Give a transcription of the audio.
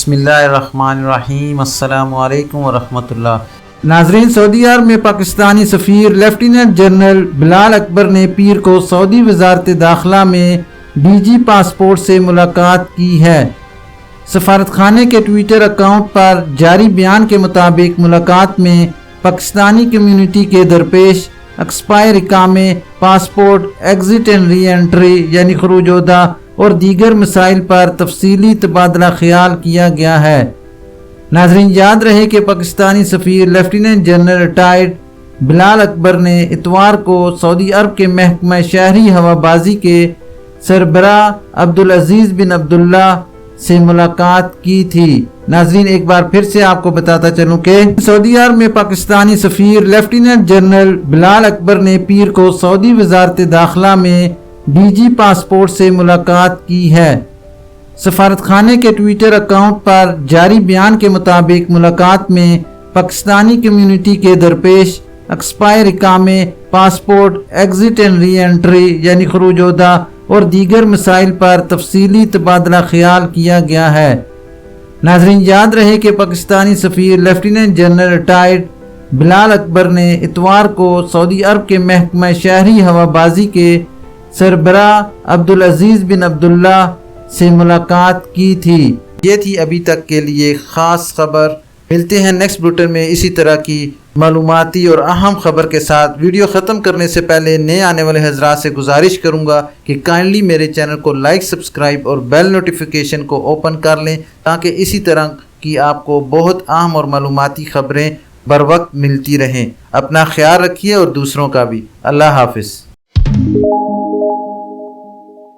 بسم اللہ الرحمن الرحیم۔ السلام علیکم ورحمۃ اللہ۔ ناظرین، سعودی عرب میں پاکستانی سفیر لیفٹیننٹ جنرل بلال اکبر نے پیر کو سعودی وزارت داخلہ میں ڈی جی پاسپورٹ سے ملاقات کی ہے۔ سفارت خانے کے ٹویٹر اکاؤنٹ پر جاری بیان کے مطابق ملاقات میں پاکستانی کمیونٹی کے درپیش ایکسپائر اقامے، passport, exit and re entry یعنی خروج عہدہ اور دیگر مسائل پر تفصیلی تبادلہ خیال کیا گیا ہے۔ ناظرین، یاد رہے کہ پاکستانی سفیر لیفٹیننٹ جنرل ریٹائرڈ بلال اکبر نے اتوار کو سعودی عرب کے محکمہ شہری ہوابازی کے سربراہ عبدالعزیز بن عبداللہ سے ملاقات کی تھی۔ ناظرین، ایک بار پھر سے آپ کو بتاتا چلوں کہ سعودی عرب میں پاکستانی سفیر لیفٹیننٹ جنرل بلال اکبر نے پیر کو سعودی وزارت داخلہ میں ڈی جی پاسپورٹ سے ملاقات کی ہے۔ سفارت خانے کے ٹویٹر اکاؤنٹ پر جاری بیان کے مطابق ملاقات میں پاکستانی کمیونٹی کے درپیش ایکسپائر اقامے، passport, exit and re entry یعنی خروج عہدہ اور دیگر مسائل پر تفصیلی تبادلہ خیال کیا گیا ہے۔ ناظرین، یاد رہے کہ پاکستانی سفیر لیفٹیننٹ جنرل ریٹائرڈ بلال اکبر نے اتوار کو سعودی عرب کے محکمہ شہری ہوابازی کے سربراہ عبدالعزیز بن عبداللہ سے ملاقات کی تھی۔ یہ تھی ابھی تک کے لیے خاص خبر۔ ملتے ہیں نیکسٹ بلیٹن میں اسی طرح کی معلوماتی اور اہم خبر کے ساتھ۔ ویڈیو ختم کرنے سے پہلے نئے آنے والے حضرات سے گزارش کروں گا کہ کائنڈلی میرے چینل کو لائک، سبسکرائب اور بیل نوٹیفیکیشن کو اوپن کر لیں تاکہ اسی طرح کی آپ کو بہت اہم اور معلوماتی خبریں بر وقت ملتی رہیں۔ اپنا خیال رکھیے اور دوسروں کا بھی۔ اللہ حافظ۔